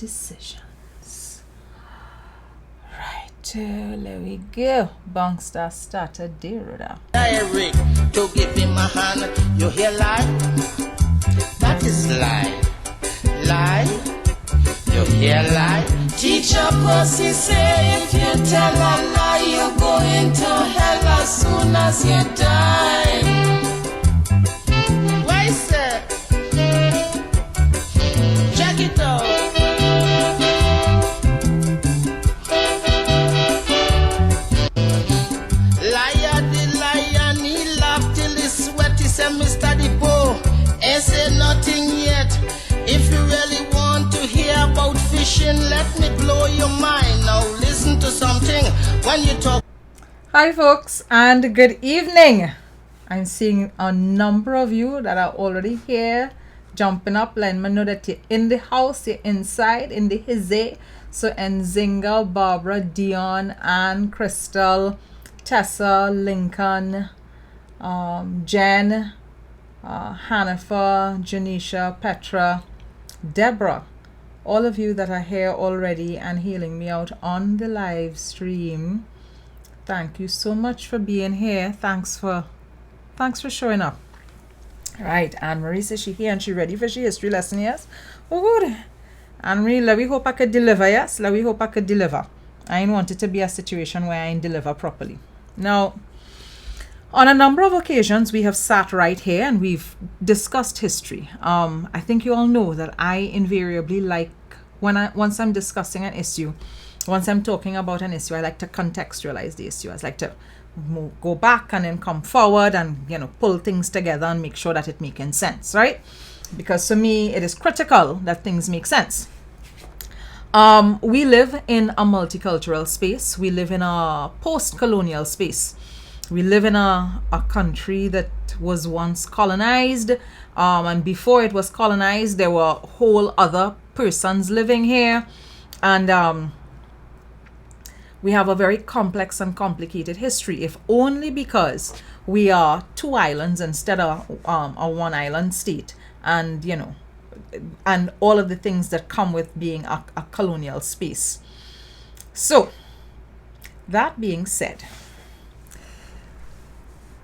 decisions. Right, there we go. Bangsta started there. Eric, to give him a hand, you hear lie? That is lie. Lie? You hear lie? Teacher Pussy say if you tell a lie, you go into hell as soon as you die. Why, sir? Check it out. Liar the lion, he laughed till he sweat. He said, Mr. Depot, ain't say nothing yet. If you really want to hear about fishing, let me blow your mind. Now listen to something when you talk. Hi folks, and good evening. I'm seeing a number of you that are already here, jumping up, letting me know that you're in the house, you're inside, in the hizzy. So Nzinga, Barbara, Dion, Anne, Crystal, Tessa, Lincoln, Jen, Hanifa, Janisha, Petra, Deborah, all of you that are here already and healing me out on the live stream. Thank you so much for being here. Thanks for showing up. Right, Anne-Marie says she here and she ready for she history lesson, yes? Oh good. Anne-Marie, let me hope I could deliver, yes? Let me hope I could deliver. I didn't want it to be a situation where I didn't deliver properly. Now, on a number of occasions, we have sat right here and we've discussed history. I think you all know that I invariably like, once I'm discussing an issue, once I'm talking about an issue, I like to contextualize the issue. I like to go back and then come forward and, pull things together and make sure that it making sense, right? Because to me, it is critical that things make sense. We live in a multicultural space. We live in a post-colonial space. We live in a country that was once colonized, and before it was colonized, there were whole other persons living here, and we have a very complex and complicated history, if only because we are two islands instead of a one island state, and and all of the things that come with being a colonial space. So, that being said,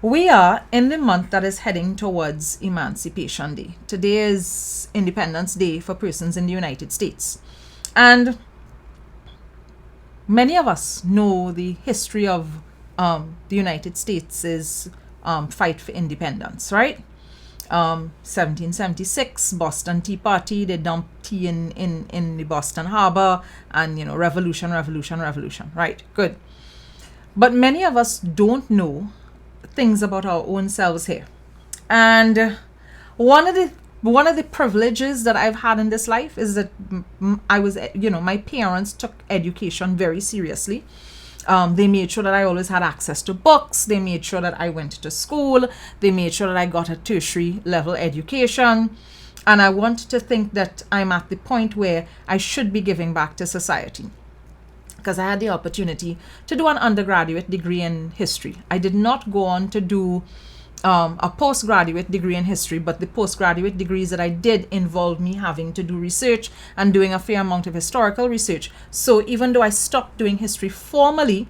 we are in the month that is heading towards Emancipation Day. Today is Independence Day for persons in the United States. And many of us know the history of the United States' fight for independence, right? 1776, Boston Tea Party, they dumped tea in the Boston Harbor, and, revolution, right? Good. But many of us don't know things about our own selves here. And one of the privileges that I've had in this life is that I was, my parents took education very seriously. They made sure that I always had access to books. They made sure that I went to school. They made sure that I got a tertiary level education. And I want to think that I'm at the point where I should be giving back to society, because I had the opportunity to do an undergraduate degree in history. I did not go on to do a postgraduate degree in history, but the postgraduate degrees that I did involved me having to do research and doing a fair amount of historical research. So even though I stopped doing history formally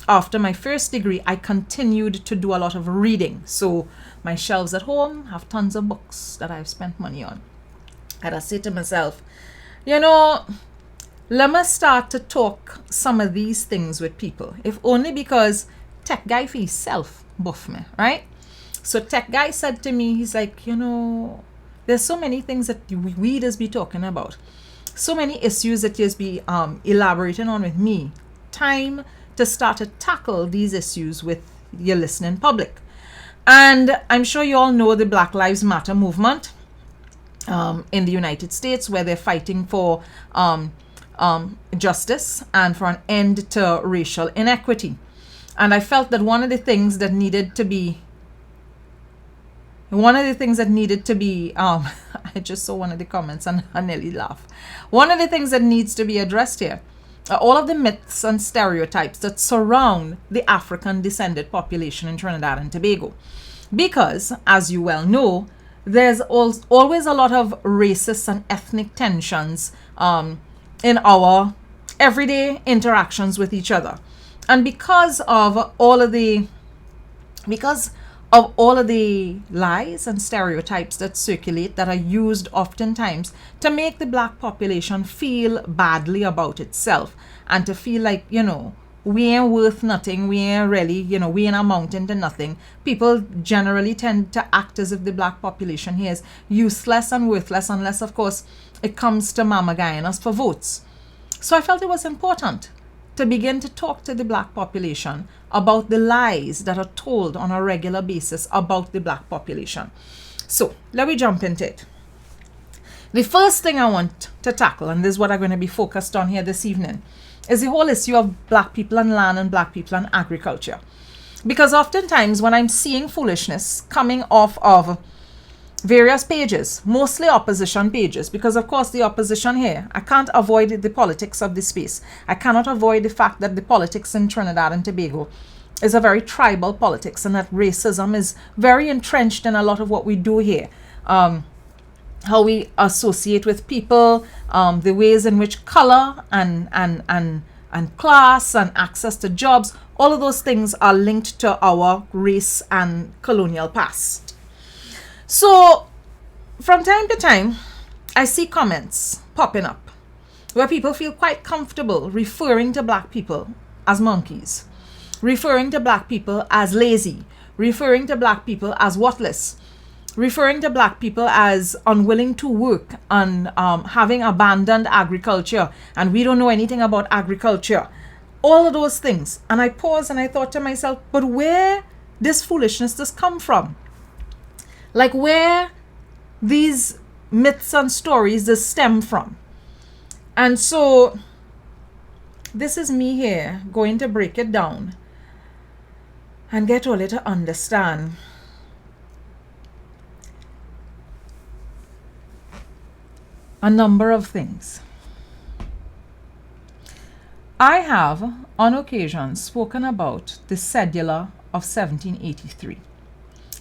after my first degree, I continued to do a lot of reading. So my shelves at home have tons of books that I've spent money on. And I say to myself, let me start to talk some of these things with people, if only because Tech Guy for himself buff me, right? So Tech Guy said to me, he's like, there's so many things that we just be talking about, so many issues that you just be elaborating on with me. Time to start to tackle these issues with your listening public. And I'm sure you all know the Black Lives Matter movement in the United States, where they're fighting for justice and for an end to racial inequity. And I felt that one of the things that needed to be I just saw one of the comments and I nearly laughed. One of the things that needs to be addressed here are all of the myths and stereotypes that surround the African descended population in Trinidad and Tobago. Because, as you well know, there's always a lot of racist and ethnic tensions in our everyday interactions with each other. And because of all of the lies and stereotypes that circulate, that are used oftentimes to make the black population feel badly about itself, and to feel like, we ain't worth nothing, we ain't really, we ain't amounting to nothing. People generally tend to act as if the black population here is useless and worthless, unless, of course, it comes to mama guying us for votes. So I felt it was important to begin to talk to the black population about the lies that are told on a regular basis about the black population. So let me jump into it. The first thing I want to tackle, and this is what I'm going to be focused on here this evening, is the whole issue of black people and land and black people and agriculture. Because oftentimes when I'm seeing foolishness coming off of various pages, mostly opposition pages, because of course the opposition here, I can't avoid the politics of the space. I cannot avoid the fact that the politics in Trinidad and Tobago is a very tribal politics, and that racism is very entrenched in a lot of what we do here. How we associate with people, the ways in which color and class and access to jobs, all of those things are linked to our race and colonial past. So from time to time, I see comments popping up where people feel quite comfortable referring to black people as monkeys, referring to black people as lazy, referring to black people as worthless, referring to black people as unwilling to work and having abandoned agriculture, and we don't know anything about agriculture, all of those things. And I paused and I thought to myself, but where this foolishness does come from? Like, where these myths and stories does stem from? And so this is me here going to break it down and get Ole to understand a number of things. I have on occasion spoken about the cedula of 1783.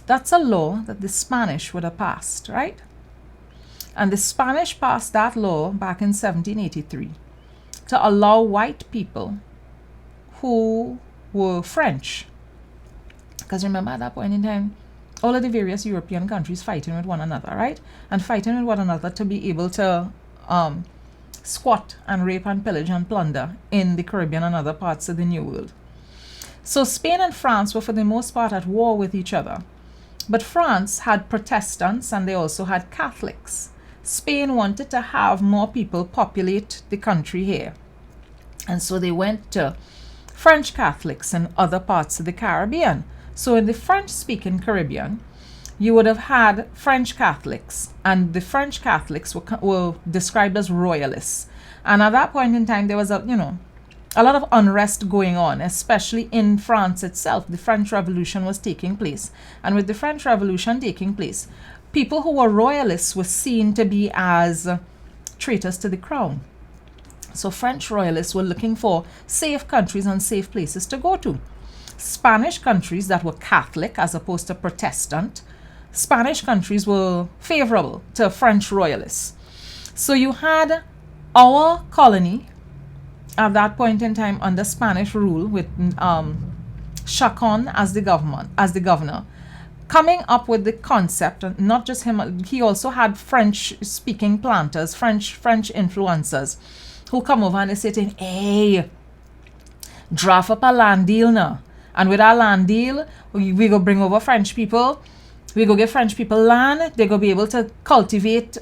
That's a law that the Spanish would have passed, right? And the Spanish passed that law back in 1783 to allow white people who were French, because remember at that point in time, all of the various European countries fighting with one another, right? And fighting with one another to be able to squat and rape and pillage and plunder in the Caribbean and other parts of the New World. So Spain and France were for the most part at war with each other. But France had Protestants and they also had Catholics. Spain wanted to have more people populate the country here. And so they went to French Catholics in other parts of the Caribbean. So in the French-speaking Caribbean, you would have had French Catholics, and the French Catholics were described as royalists. And at that point in time, there was a lot of unrest going on, especially in France itself. The French Revolution was taking place. And with the French Revolution taking place, people who were royalists were seen to be as traitors to the crown. So French royalists were looking for safe countries and safe places to go to. Spanish countries that were Catholic as opposed to Protestant, Spanish countries were favorable to French royalists. So you had our colony at that point in time under Spanish rule with Chacon as the governor, coming up with the concept, and not just him, he also had French-speaking planters, French influencers, who come over and they say to him, hey, draft up a land deal now. And with our land deal, we go bring over French people. We go give French people land. They go be able to cultivate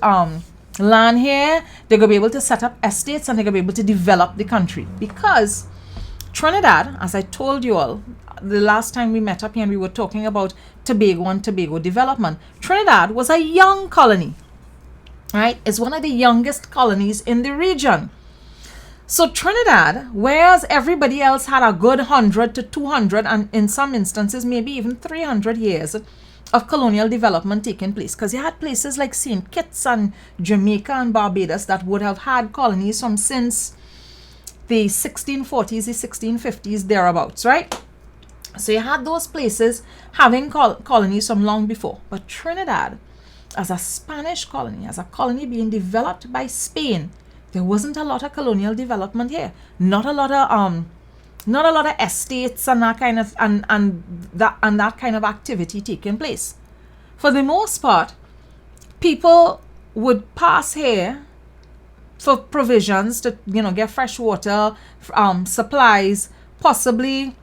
land here. They go be able to set up estates, and they go be able to develop the country. Because Trinidad, as I told you all, the last time we met up here and we were talking about Tobago and Tobago development, Trinidad was a young colony, right? It's one of the youngest colonies in the region. So Trinidad, whereas everybody else had a good 100 to 200, and in some instances maybe even 300 years of colonial development taking place, because you had places like St. Kitts and Jamaica and Barbados that would have had colonies from since the 1640s, the 1650s, thereabouts, right? So you had those places having colonies from long before. But Trinidad, as a Spanish colony, as a colony being developed by Spain There wasn't a lot of colonial development here. Not a lot of estates and that kind of that kind of activity taking place. For the most part, people would pass here for provisions to get fresh water, supplies, possibly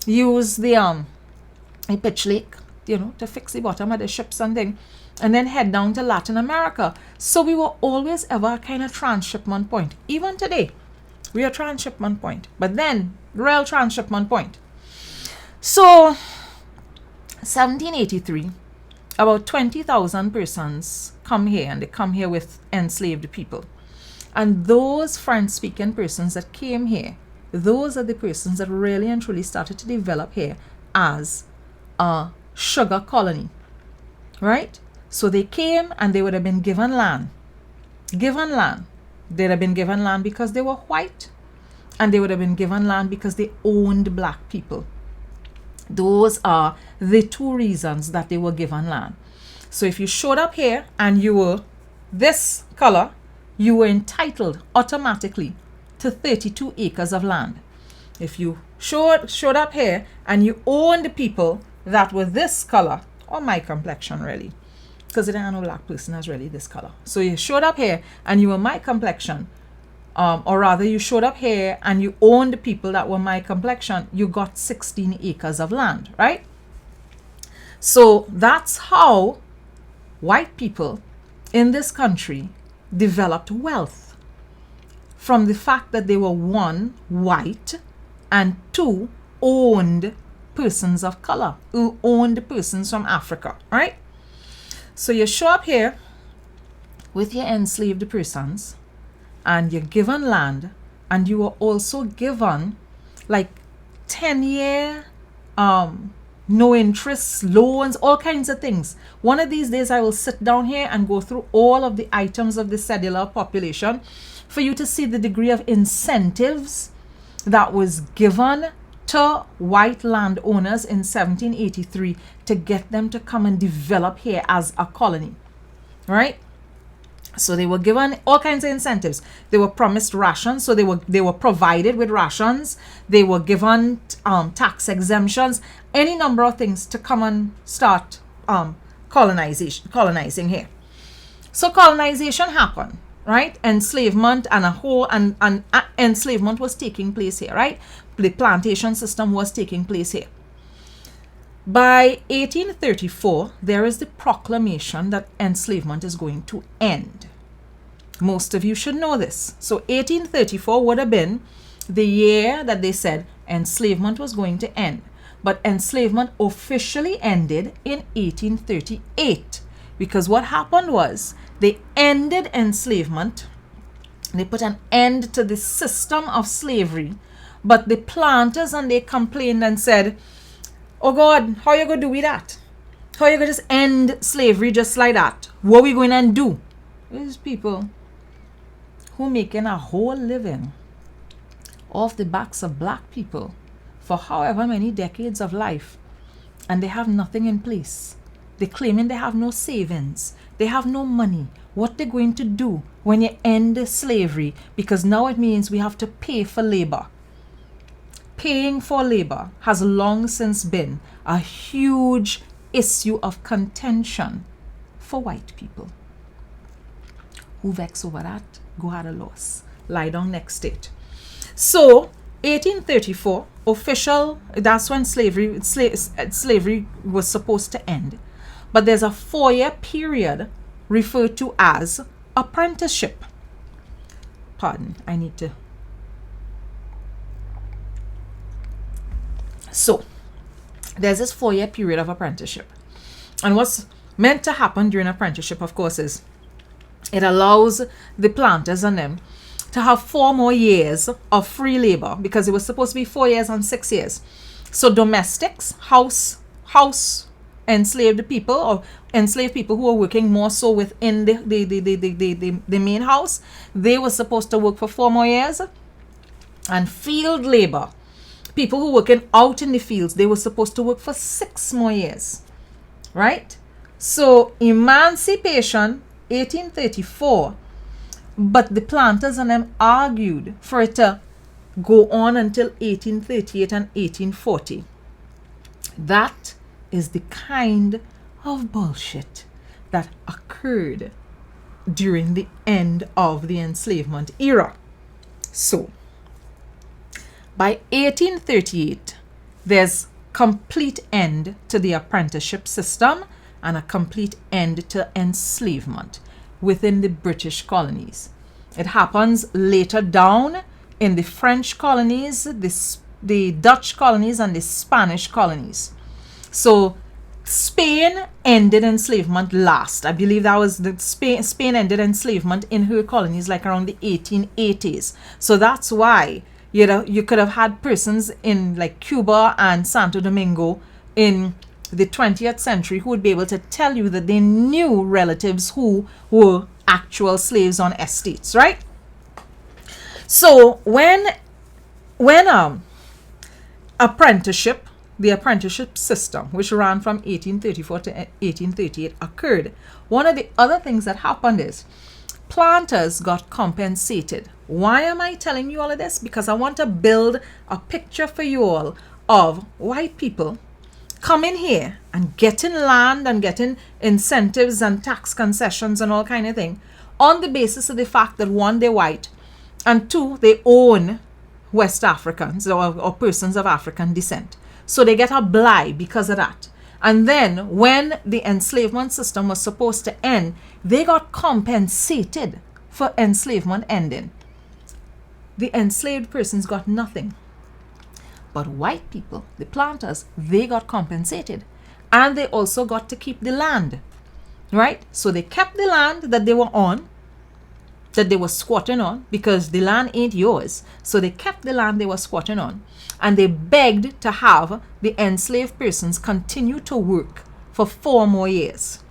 use the a pitch lake, to fix the bottom of the ships and things, and then head down to Latin America. So we were always ever a kind of transshipment point. Even today, we are transshipment point, but then real transshipment point. So 1783, about 20,000 persons come here, and they come here with enslaved people. And those French-speaking persons that came here, those are the persons that really and truly started to develop here as a sugar colony, right? So they came and they would have been given land. They'd have been given land because they were white, and they would have been given land because they owned black people. Those are the two reasons that they were given land. So if you showed up here and you were this color, you were entitled automatically to 32 acres of land. If you showed up here and you owned people that were this color, or my complexion really, because there ain't no black person that's really this color. So you showed up here and you were my complexion, or rather you showed up here and you owned people that were my complexion, you got 16 acres of land, right? So that's how white people in this country developed wealth, from the fact that they were, one, white, and two, owned persons of color, who owned persons from Africa, right? So you show up here with your enslaved persons, and you're given land, and you were also given like 10-year no interest loans, all kinds of things. One of these days I will sit down here and go through all of the items of the cellular population for you to see the degree of incentives that was given to white landowners in 1783 to get them to come and develop here as a colony, right? So they were given all kinds of incentives. They were promised rations, so they were provided with rations. They were given tax exemptions, any number of things to come and start colonizing here. So colonization happened, right? Enslavement and enslavement was taking place here, right? The plantation system was taking place here. By 1834, there is the proclamation that enslavement is going to end. Most of you should know this. So 1834 would have been the year that they said enslavement was going to end. But enslavement officially ended in 1838, because what happened was they ended enslavement. They put an end to the system of slavery. But the planters, and they complained and said, oh God, how you going to do with that? How you going to just end slavery just like that? What are we going to do? These people who making a whole living off the backs of black people for however many decades of life, and they have nothing in place. They're claiming they have no savings. They have no money. What they're going to do when you end slavery, because now it means we have to pay for labor. Paying for labor has long since been a huge issue of contention for white people. Who vex over that, go had a loss. Lie down next state. So 1834, official, that's when slavery was supposed to end. But there's a 4-year period referred to as apprenticeship. Pardon, I need to. So there's this 4-year period of apprenticeship. And what's meant to happen during apprenticeship, of course, is it allows the planters and them to have 4 more years of free labor, because it was supposed to be 4 years and 6 years. So domestics, house enslaved people, or enslaved people who were working more so within the main house, they were supposed to work for 4 more years. And field labor, people who were working out in the fields, they were supposed to work for 6 more years, right? So Emancipation 1834 But the planters and them argued for it to go on until 1838 and 1840. That is the kind of bullshit that occurred during the end of the enslavement era. So, by 1838, there's complete end to the apprenticeship system and a complete end to enslavement within the British colonies. It happens later down in the French colonies, the Dutch colonies, and the Spanish colonies. So Spain ended enslavement last. I believe that was the Spain ended enslavement in her colonies like around the 1880s. So that's why you could have had persons in like Cuba and Santo Domingo in the 20th century who would be able to tell you that they knew relatives who were actual slaves on estates, right? So when the apprenticeship system, which ran from 1834 to 1838, occurred, one of the other things that happened is planters got compensated. Why am I telling you all of this? Because I want to build a picture for you all of white people coming here and getting land and getting incentives and tax concessions and all kind of thing on the basis of the fact that one, they're white, and two, they own West Africans or persons of African descent. So they get a blight because of that. And then when the enslavement system was supposed to end, they got compensated for enslavement ending. The enslaved persons got nothing. But white people, the planters, they got compensated. And they also got to keep the land. Right? So they kept the land that they were on, that they were squatting on, because the land ain't yours. So they kept the land they were squatting on. And they begged to have the enslaved persons continue to work for 4 more years.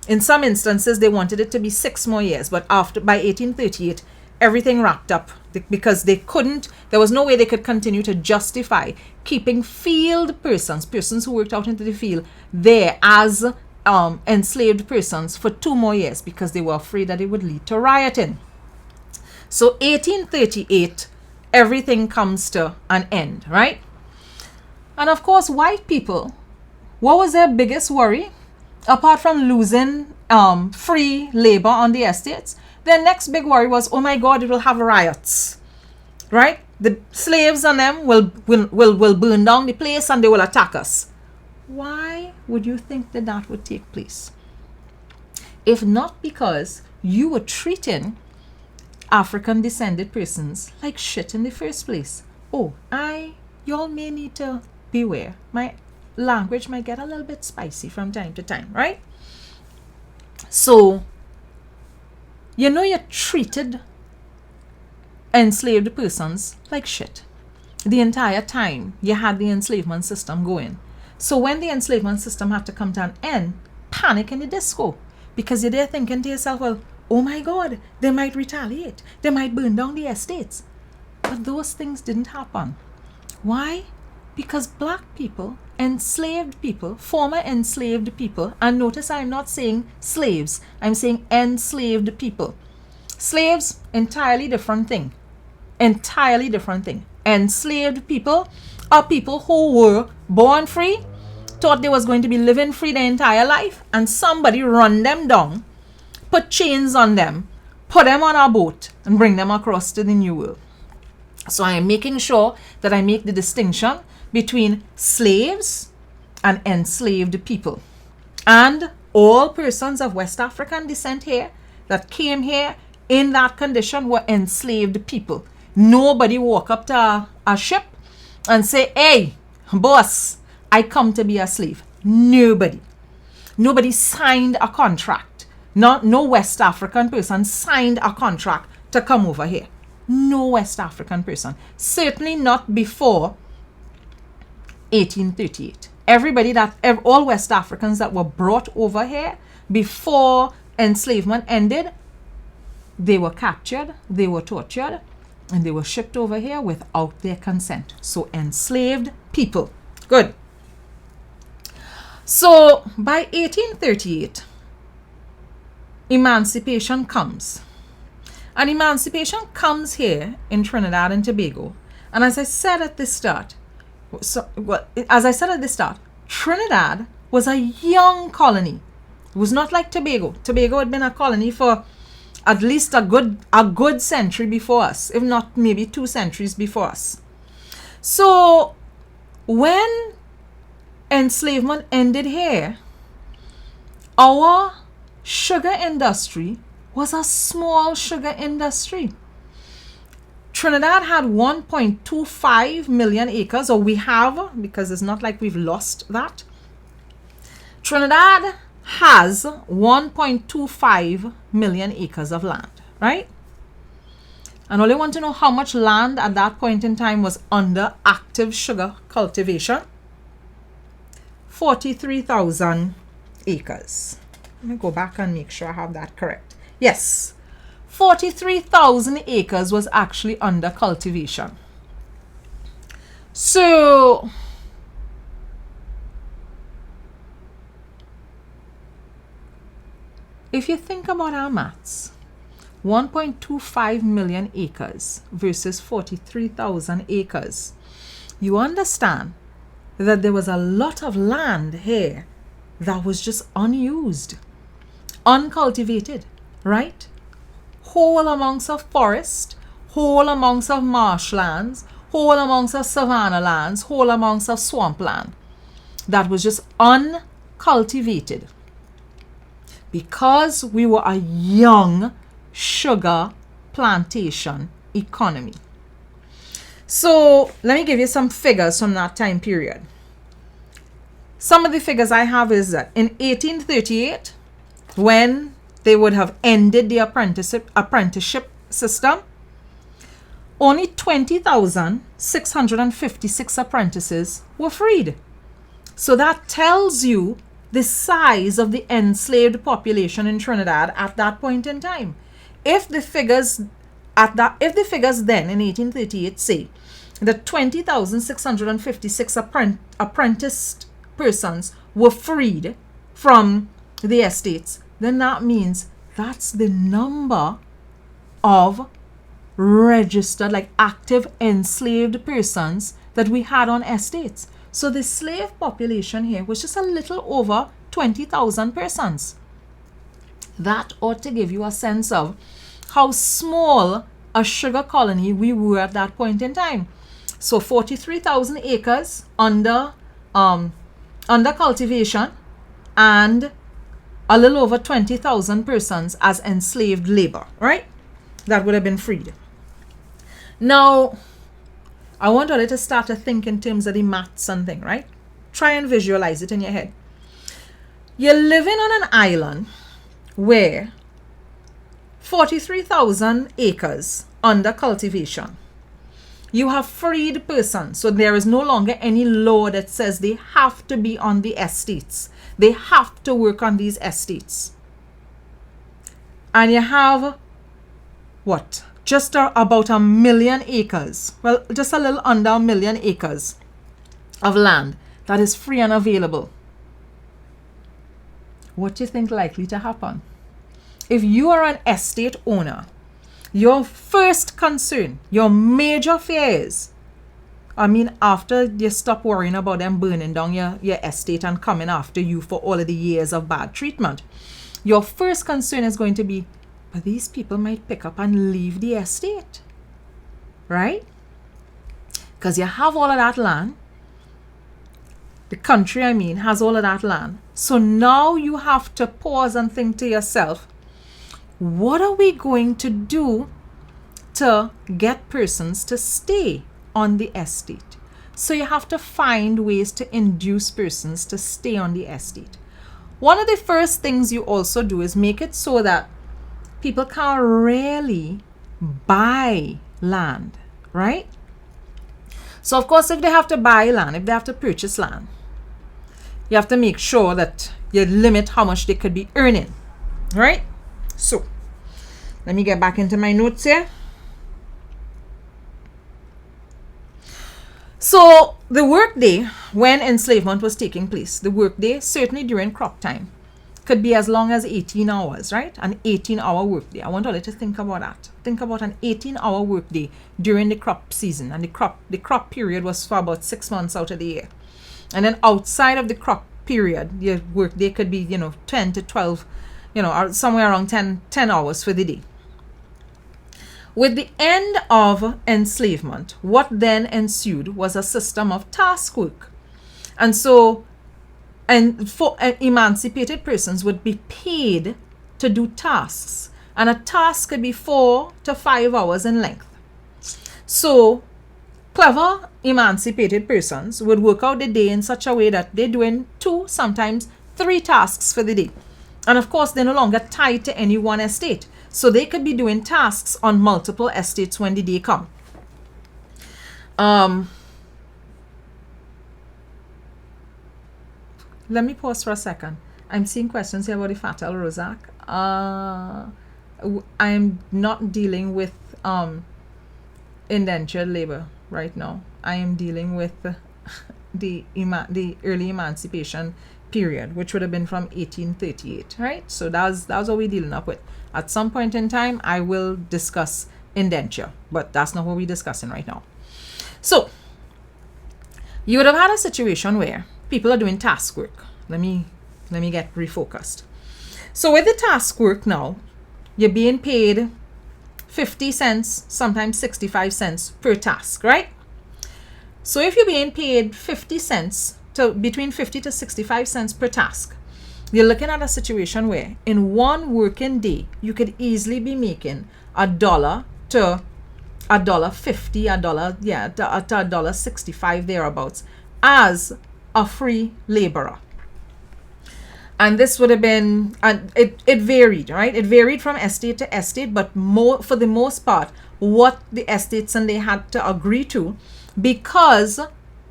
In some instances, they wanted it to be 6 more years. But by 1838, everything wrapped up because there was no way they could continue to justify keeping field persons who worked out into the field there as enslaved persons for 2 more years because they were afraid that it would lead to rioting. So 1838, everything comes to an end, right? And of course, white people, what was their biggest worry? Apart from losing free labor on the estates, their next big worry was, oh my God, it will have riots, right? The slaves and them will burn down the place and they will attack us. Why would you think that that would take place? If not because you were treating African descended persons like shit in the first place. Oh, y'all may need to beware. My language might get a little bit spicy from time to time, right? So, you treated enslaved persons like shit the entire time you had the enslavement system going. So when the enslavement system had to come to an end, panic in the disco, because you're there thinking to yourself, well, oh my God, they might retaliate. They might burn down the estates. But those things didn't happen. Why? Because black people, enslaved people, former enslaved people, and notice I'm not saying slaves, I'm saying enslaved people. Slaves, entirely different thing. Entirely different thing. Enslaved people are people who were born free, thought they was going to be living free their entire life, and somebody run them down, put chains on them, put them on a boat, and bring them across to the New World. So I am making sure that I make the distinction between slaves and enslaved people. And all persons of West African descent here that came here in that condition were enslaved people. Nobody walk up to a ship and say, hey, boss, I come to be a slave. Nobody. Nobody signed a contract. No West African person signed a contract to come over here. No West African person. Certainly not before 1838. All West Africans that were brought over here before enslavement ended, they were captured, they were tortured, and they were shipped over here without their consent. So enslaved people. Good. So by 1838, emancipation comes. And emancipation comes here in Trinidad and Tobago. And as I said at the start, Trinidad was a young colony. It was not like Tobago. Tobago had been a colony for at least a good century before us, if not maybe 2 centuries before us. So when enslavement ended here, our sugar industry was a small sugar industry. Trinidad had 1.25 million acres, or we have, because it's not like we've lost that. Trinidad has 1.25 million acres of land, right? And all you want to know how much land at that point in time was under active sugar cultivation? 43,000 acres. Let me go back and make sure I have that correct. Yes, 43,000 acres was actually under cultivation. So if you think about our maths, 1.25 million acres versus 43,000 acres, you understand that there was a lot of land here that was just unused, uncultivated, right? Whole amounts of forest, whole amounts of marshlands, whole amounts of savanna lands, whole amounts of swampland that was just uncultivated because we were a young sugar plantation economy. So let me give you some figures from that time period. Some of the figures I have is that in 1838, when they would have ended the apprenticeship system, only 20,656 apprentices were freed. So that tells you the size of the enslaved population in Trinidad at that point in time. If the figures then in 1838 say that 20,656 apprenticed persons were freed from the estates, then that means that's the number of registered, like active enslaved persons that we had on estates. So the slave population here was just a little over 20,000 persons. That ought to give you a sense of how small a sugar colony we were at that point in time. So 43,000 acres under cultivation, and a little over 20,000 persons as enslaved labor, right? That would have been freed. Now, I want you to start to think in terms of the maths and thing, right? Try and visualize it in your head. You're living on an island where 43,000 acres under cultivation. You have freed persons, so there is no longer any law that says they have to be on the estates. They have to work on these estates. And you have, what? Just about 1 million acres. Well, just a little under 1 million acres of land that is free and available. What do you think likely to happen? If you are an estate owner, your first concern, your major fear is, after you stop worrying about them burning down your estate and coming after you for all of the years of bad treatment, your first concern is going to be, but these people might pick up and leave the estate, right? Because you have all of that land. The country, has all of that land. So now you have to pause and think to yourself, what are we going to do to get persons to stay on the estate? So you have to find ways to induce persons to stay on the estate. One of the first things you also do is make it so that people can't really buy land, right? So of course, if they have to buy land, if they have to purchase land, you have to make sure that you limit how much they could be earning, right? So let me get back into my notes here. So the workday when enslavement was taking place, the workday certainly during crop time, could be as long as 18 hours, right? An 18-hour workday. I want all you to think about that. Think about an 18-hour workday during the crop season. And the crop period was for about 6 months out of the year. And then outside of the crop period, your workday could be, 10 to 12, or somewhere around 10 hours for the day. With the end of enslavement, what then ensued was a system of task work. And so, for emancipated persons would be paid to do tasks. And a task could be 4 to 5 hours in length. So, clever emancipated persons would work out the day in such a way that they're doing 2, sometimes 3 tasks for the day. And of course, they're no longer tied to any one estate. So they could be doing tasks on multiple estates when the day come. Let me pause for a second. I'm seeing questions here about the Fatal Rosak. I'm not dealing with indentured labor right now. I am dealing with the early emancipation period, which would have been from 1838, right? So that's what we're dealing up with. At some point in time, I will discuss indenture, but that's not what we're discussing right now. So you would have had a situation where people are doing task work. Let me get refocused. So with the task work now, you're being paid 50 cents, sometimes 65 cents per task, right? So if you're being paid 50 cents to between 50 to 65 cents per task, you're looking at a situation where in one working day, you could easily be making $1 to $1.50, to $1.65 thereabouts as a free laborer. And this would have been, and it varied, right? It varied from estate to estate, but for the most part, what the estates and they had to agree to, because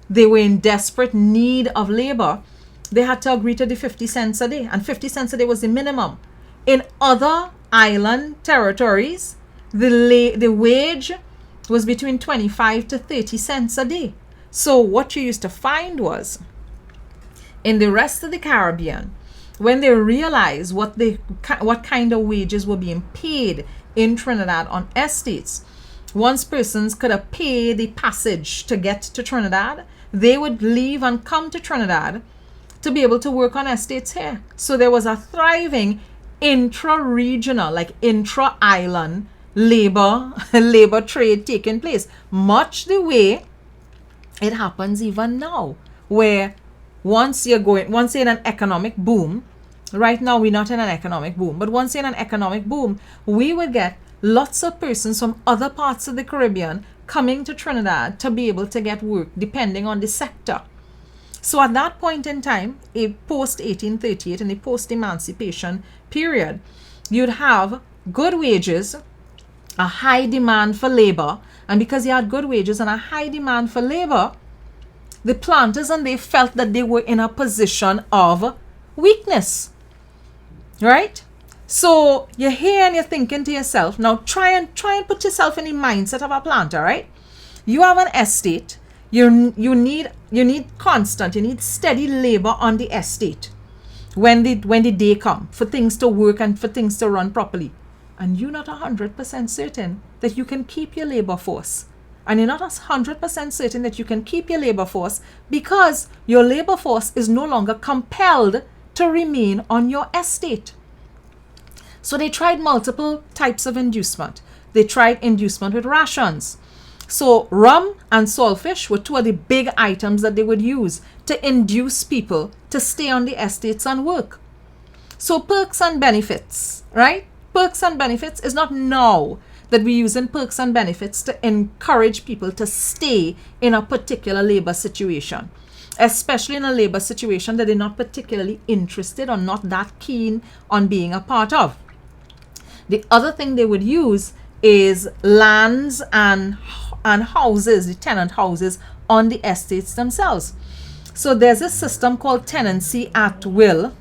they were in desperate need of labor, they had to agree to the 50 cents a day, and 50 cents a day was the minimum. In other island territories, the wage was between 25 to 30 cents a day. So what you used to find was, in the rest of the Caribbean, when they realized what kind of wages were being paid in Trinidad on estates, once persons could have paid the passage to get to Trinidad, they would leave and come to Trinidad to be able to work on estates here. So there was a thriving intra-regional, like intra-island labor trade taking place, much the way it happens even now, where once you're in an economic boom, right now we're not in an economic boom, but once you're in an economic boom, we would get lots of persons from other parts of the Caribbean coming to Trinidad to be able to get work depending on the sector. So at that point in time, a post-1838 and a post-emancipation period, you'd have good wages, a high demand for labor, and because you had good wages and a high demand for labor, the planters and they felt that they were in a position of weakness, right? So you're here and you're thinking to yourself, now try and put yourself in the mindset of a planter, right? You have an estate, you need steady labor on the estate when the day come for things to work and for things to run properly. And you're not 100% certain that you can keep your labor force. And you're not 100% certain that you can keep your labor force because your labor force is no longer compelled to remain on your estate. So they tried multiple types of inducement. They tried inducement with rations. So rum and saltfish were two of the big items that they would use to induce people to stay on the estates and work. So perks and benefits, right? Perks and benefits is not now that we're using perks and benefits to encourage people to stay in a particular labor situation, especially in a labor situation that they're not particularly interested or not that keen on being a part of. The other thing they would use is lands and houses, the tenant houses on the estates themselves. So there's a system called tenancy at will.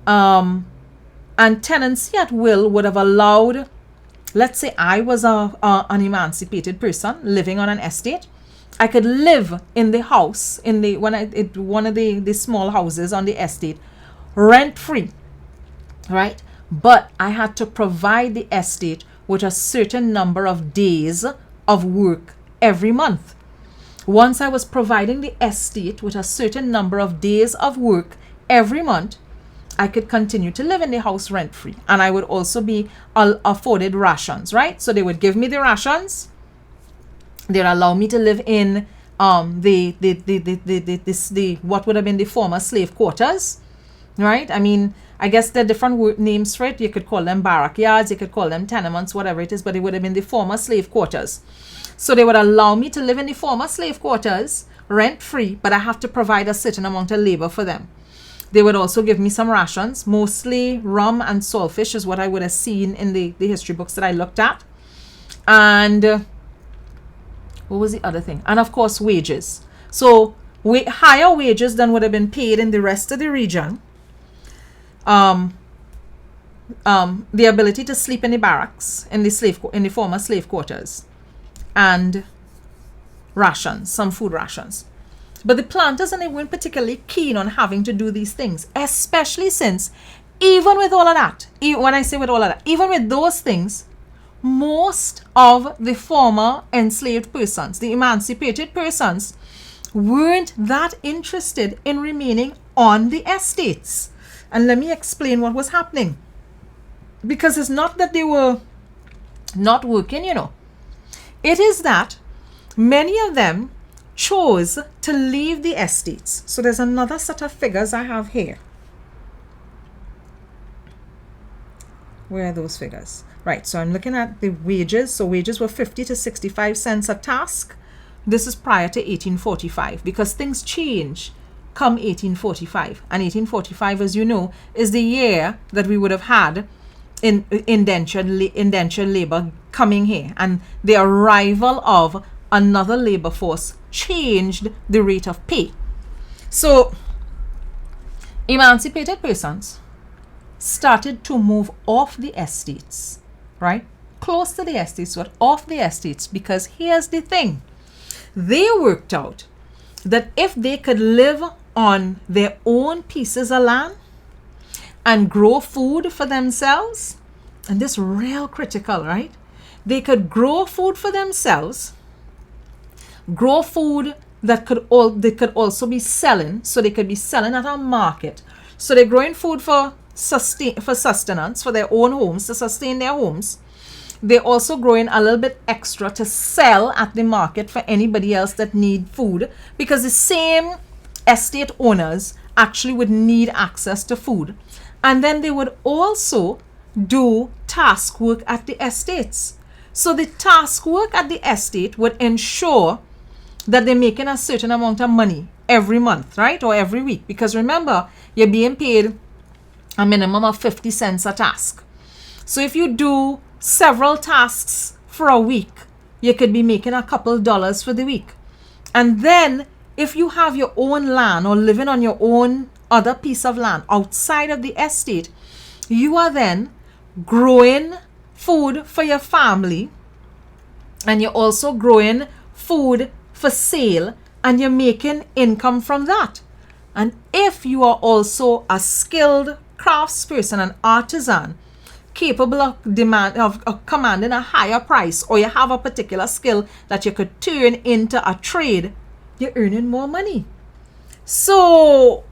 And tenancy at will would have allowed, let's say I was an emancipated person living on an estate. I could live in the house, one of the small houses on the estate, rent free. right? But I had to provide the estate with a certain number of days of work every month. Once I was providing the estate with a certain number of days of work every month, I could continue to live in the house rent free, and I would also be afforded rations, right? So they would give me the rations. They'd allow me to live in the what would have been the former slave quarters, right? I mean, I guess there are different names for it. You could call them barrack yards, you could call them tenements, whatever it is, but it would have been the former slave quarters. So they would allow me to live in the former slave quarters rent free, but I have to provide a certain amount of labor for them. They would also give me some rations, mostly rum and saltfish is what I would have seen in the history books that I looked at. And what was the other thing? And of course, wages. So higher wages than would have been paid in the rest of the region. The ability to sleep in the barracks, in the former slave quarters, and rations, some food rations. But the planters, and they weren't particularly keen on having to do these things, especially since even with all of that, when I say with all of that, even with those things, most of the former enslaved persons, the emancipated persons, weren't that interested in remaining on the estates. And let me explain what was happening. Because it's not that they were not working, It is that many of them chose to leave the estates. So there's another set of figures I have here. Where are those figures? Right, so I'm looking at the wages. So wages were 50 to 65 cents a task. This is prior to 1845 because things change come 1845. And 1845, as you know, is the year that we would have had in indentured labor coming here. And the arrival of another labor force changed the rate of pay. So emancipated persons started to move off the estates, right? Close to the estates, but off the estates, because here's the thing. They worked out that if they could live on their own pieces of land and grow food for themselves, and this is real critical, right? They could grow food for themselves, grow food that they could also be selling, so they could be selling at a market. So they're growing food for sustenance for their own homes, to sustain their homes. They're also growing a little bit extra to sell at the market for anybody else that need food, because the same estate owners actually would need access to food. And then they would also do task work at the estates. So the task work at the estate would ensure that they're making a certain amount of money every month, right? Or every week. Because remember, you're being paid a minimum of 50 cents a task. So if you do several tasks for a week, you could be making a couple dollars for the week. And then if you have your own land or living on your own other piece of land outside of the estate, you are then growing food for your family, and you're also growing food for sale, and you're making income from that. And if you are also a skilled craftsperson, an artisan, capable of commanding a higher price, or you have a particular skill that you could turn into a trade, you're earning more money. So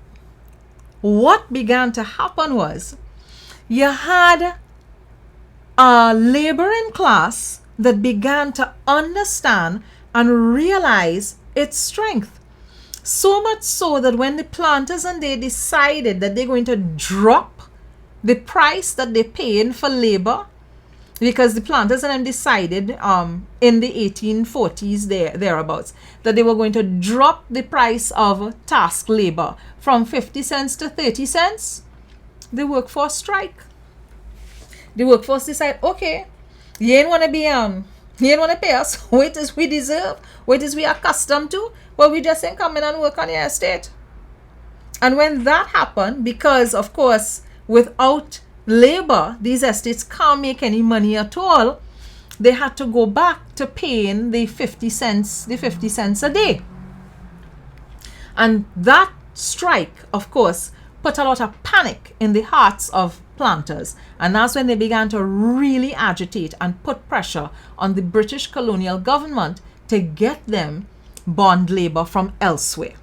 what began to happen was you had a laboring class that began to understand and realize its strength. So much so that when the planters and they decided that they're going to drop the price that they're paying for labor, because the planters and them decided in the 1840s thereabouts that they were going to drop the price of task labor from 50 cents to 30 cents, the workforce strike. The workforce decide, okay, you ain't want to pay us what it is we deserve, what it is we are accustomed to, well, we just ain't come in and work on your estate. And when that happened, because of course without labor these estates can't make any money at all, they had to go back to paying the 50 cents a day. And that strike, of course, put a lot of panic in the hearts of planters. And that's when they began to really agitate and put pressure on the British colonial government to get them bond labor from elsewhere.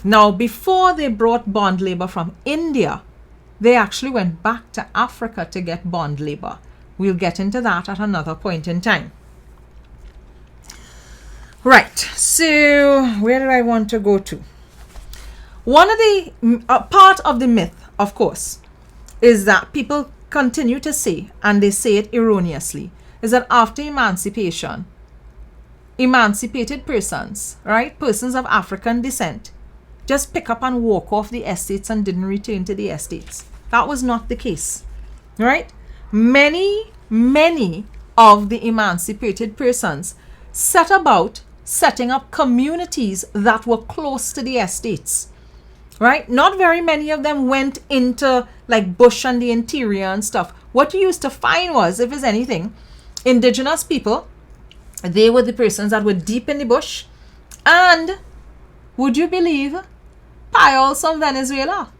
Now, before they brought bond labor from India, they actually went back to Africa to get bond labor. We'll get into that at another point in time. Right, so where do I want to go to? One of the part of the myth, of course, is that people continue to say, and they say it erroneously, is that after emancipation, emancipated persons, right, persons of African descent, just pick up and walk off the estates and didn't return to the estates. That was not the case, right? Many of the emancipated persons set about setting up communities that were close to the estates, right? Not very many of them went into like bush and the interior and stuff. What you used to find was, if there's anything, indigenous people, they were the persons that were deep in the bush, and would you believe, piles from Venezuela.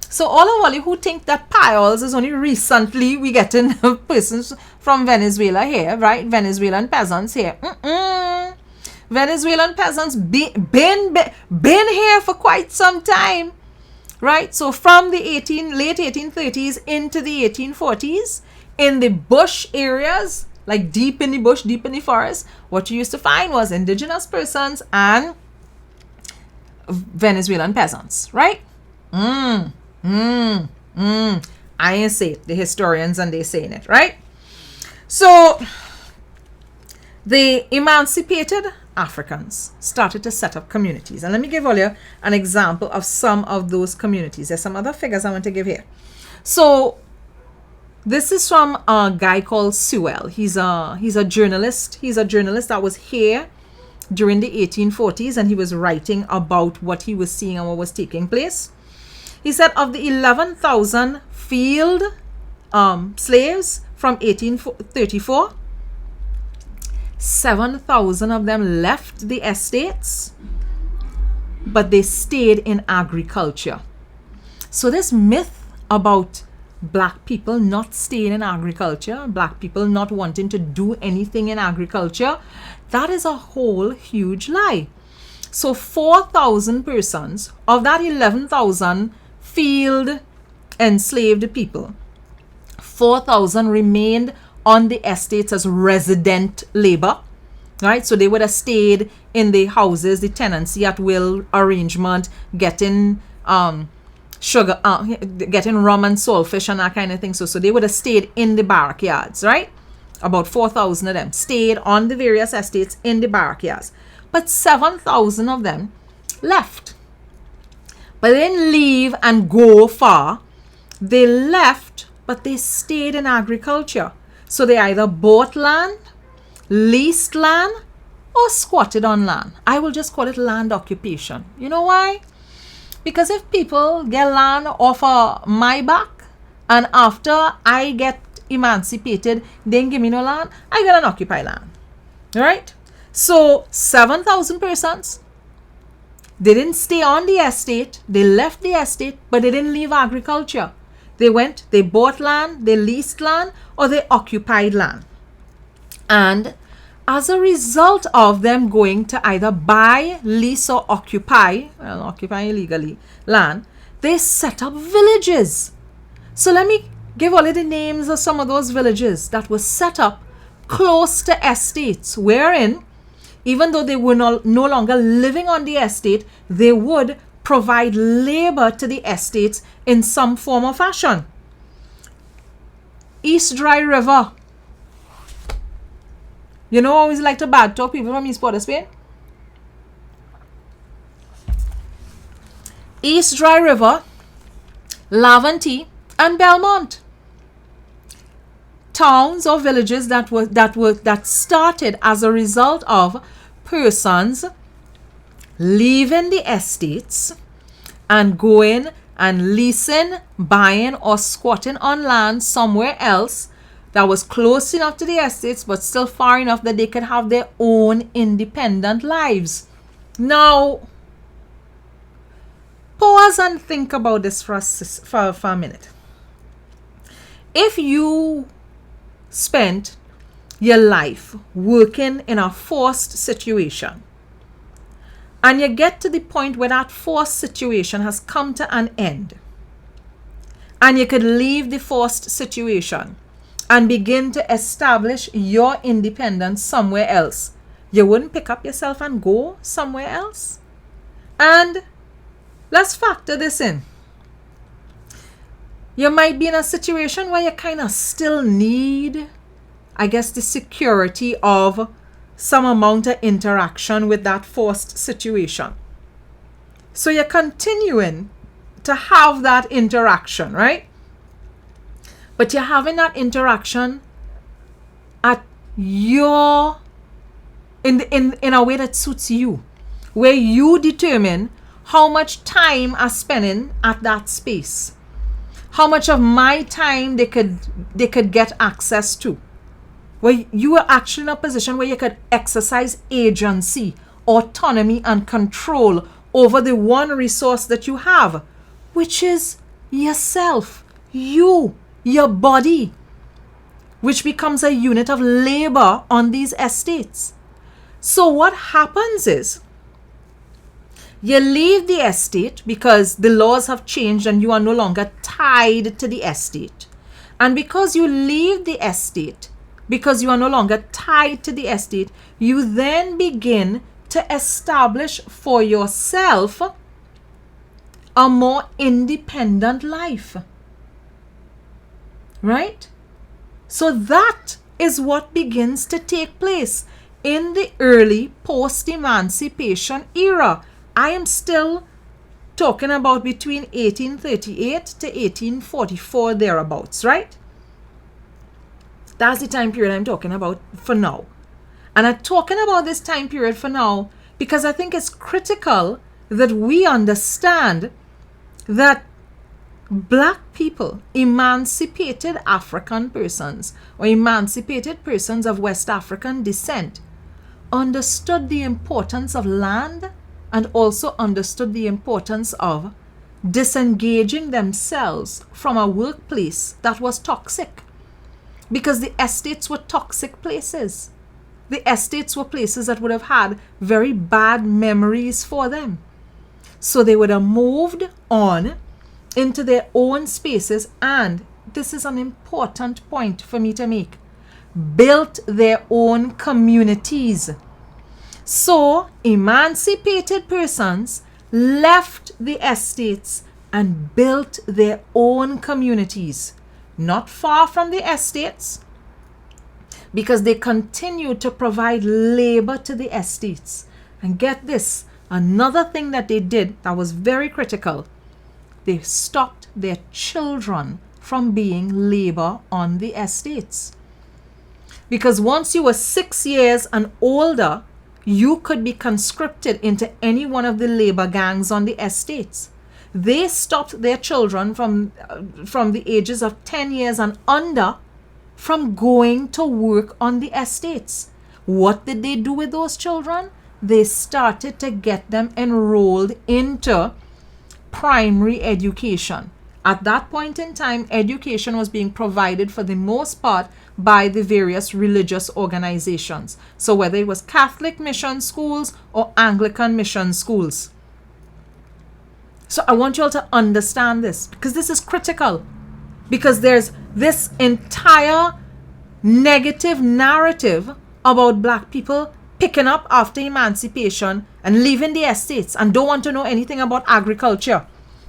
So all of you who think that piles is only recently we getting persons from Venezuela here, right? Venezuelan peasants here. Venezuelan peasants been here for quite some time, right? So from the late 1830s into the 1840s, in the bush areas, like deep in the bush, deep in the forest, what you used to find was indigenous persons and Venezuelan peasants, right? I ain't say it. The historians and they saying it, right? So the emancipated Africans started to set up communities. And let me give all you an example of some of those communities. There's some other figures I want to give here. So this is from a guy called Sewell. He's a journalist. He's a journalist that was here during the 1840s, and he was writing about what he was seeing and what was taking place. He said of the 11,000 field slaves from 1834, 7,000 of them left the estates, but they stayed in agriculture. So this myth about black people not staying in agriculture, black people not wanting to do anything in agriculture, that is a whole huge lie. So 4,000 persons of that 11,000 field enslaved people, 4,000 remained on the estates as resident labor, right? So they would have stayed in the houses, the tenancy at will arrangement, getting sugar, getting rum and saltfish and that kind of thing. So they would have stayed in the barrack yards, right? About 4,000 of them stayed on the various estates in the barrack yards. But 7,000 of them left. But they didn't leave and go far. They left, but they stayed in agriculture. So they either bought land, leased land, or squatted on land. I will just call it land occupation. You know why? Because if people get land off of my back, and after I get emancipated, they ain't give me no land, I get an occupied land. Right? So 7,000 persons, they didn't stay on the estate, they left the estate, but they didn't leave agriculture. They went, they bought land, they leased land, or they occupied land. And as a result of them going to either buy, lease, or occupy illegally land, they set up villages. So let me give all of the names of some of those villages that were set up close to estates, wherein, even though they were no longer living on the estate, they would provide labor to the estates in some form or fashion. East Dry River. You know, I always like to bad talk people from East Port of Spain. East Dry River, Laventille, and Belmont. Towns or villages that started as a result of persons leaving the estates and going and leasing, buying, or squatting on land somewhere else that was close enough to the estates but still far enough that they could have their own independent lives. Now, pause and think about this for a minute. if you spent your life working in a forced situation, and you get to the point where that forced situation has come to an end, and you could leave the forced situation and begin to establish your independence somewhere else, you wouldn't pick up yourself and go somewhere else? And let's factor this in. You might be in a situation where you kind of still need, I guess, the security of some amount of interaction with that forced situation. So you're continuing to have that interaction, right? But you're having that interaction at your in a way that suits you, where you determine how much time I'm spending at that space, how much of my time they could get access to, where you are actually in a position where you could exercise agency, autonomy, and control over the one resource that you have, which is yourself, your body, which becomes a unit of labor on these estates. So what happens is, you leave the estate because the laws have changed and you are no longer tied to the estate. And because you leave the estate, because you are no longer tied to the estate, you then begin to establish for yourself a more independent life. Right? So that is what begins to take place in the early post-emancipation era. I am still talking about between 1838 to 1844 thereabouts, right? That's the time period I'm talking about for now. And I'm talking about this time period for now because I think it's critical that we understand that Black people, emancipated African persons or emancipated persons of West African descent, understood the importance of land and also understood the importance of disengaging themselves from a workplace that was toxic, because the estates were toxic places. The estates were places that would have had very bad memories for them. So they would have moved on into their own spaces, and this is an important point for me to make, built their own communities. So emancipated persons left the estates and built their own communities, not far from the estates, because they continued to provide labor to the estates. And get this, another thing that they did that was very critical, they stopped their children from being labor on the estates. Because once you were 6 years and older, you could be conscripted into any one of the labor gangs on the estates. They stopped their children from the ages of 10 years and under from going to work on the estates. What did they do with those children? They started to get them enrolled into primary education. At that point in time, education was being provided for the most part by the various religious organizations. So whether it was Catholic mission schools or Anglican mission schools. So I want you all to understand this, because this is critical. Because there's this entire negative narrative about Black people picking up after emancipation and leaving the estates and don't want to know anything about agriculture,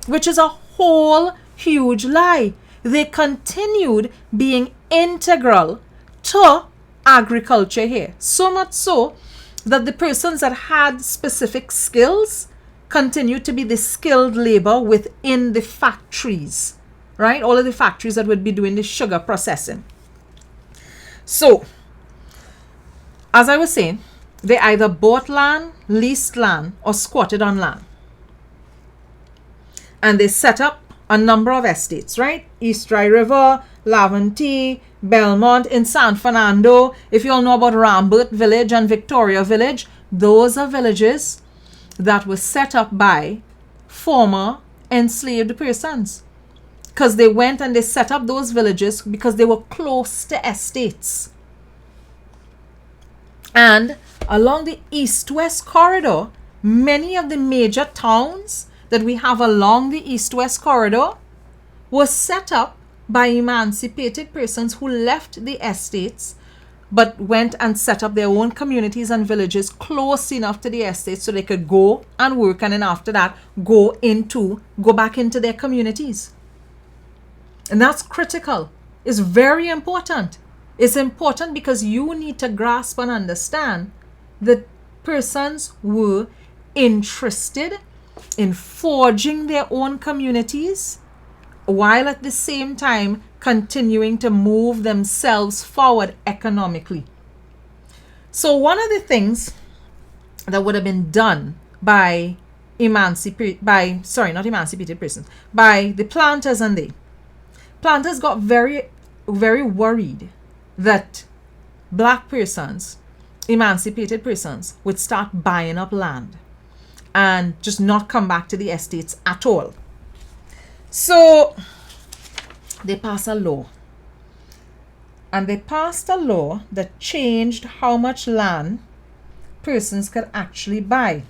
which is a whole huge lie. They continued being integral to agriculture here, so much so that the persons that had specific skills continued to be the skilled labor within the factories, right? All of the factories that would be doing the sugar processing. So, as I was saying, they either bought land, leased land, or squatted on land. And they set up a number of estates, right? East Dry River, Laventille, Belmont, in San Fernando. If you all know about Rambert Village and Victoria Village, those are villages that were set up by former enslaved persons. because they went and they set up those villages because they were close to estates. And along the east-west corridor, many of the major towns that we have along the east-west corridor were set up by emancipated persons who left the estates but went and set up their own communities and villages close enough to the estates so they could go and work, and then after that go back into their communities. And that's critical. It's very important. It's important because you need to grasp and understand that persons were interested in forging their own communities while at the same time continuing to move themselves forward economically. So one of the things that would have been done by the planters, and the planters got very, very worried that black persons, emancipated persons, would start buying up land and just not come back to the estates at all. So they passed a law. And they passed a law that changed how much land persons could actually buy.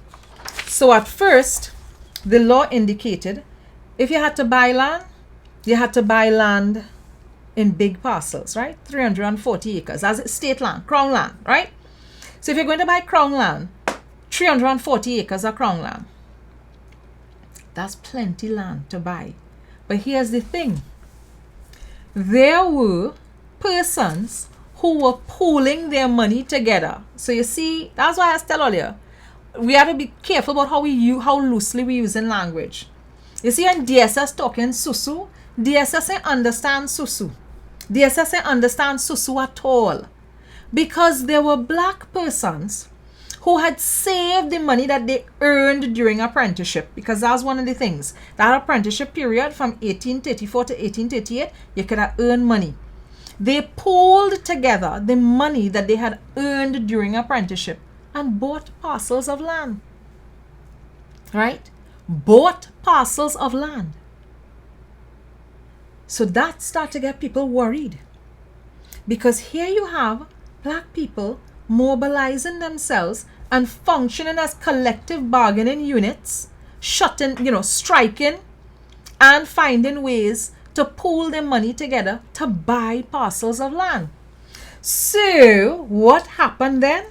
So at first, the law indicated if you had to buy land, you had to buy land in big parcels, right? 340 acres. That's state land, crown land, right? So if you're going to buy crown land, 340 acres of crown land. That's plenty land to buy. But here's the thing. There were persons who were pooling their money together. So you see, that's why I said earlier, we have to be careful about how loosely we use in language. You see, when DSS talking susu, DSS ain't understand susu. DSS ain't understand susu at all. Because there were black persons who had saved the money that they earned during apprenticeship, because that was one of the things. That apprenticeship period from 1834 to 1838, you could have earned money. They pooled together the money that they had earned during apprenticeship and bought parcels of land. Right? Bought parcels of land. So that started to get people worried. Because here you have black people mobilizing themselves and functioning as collective bargaining units, striking and finding ways to pool their money together to buy parcels of land. So what happened then?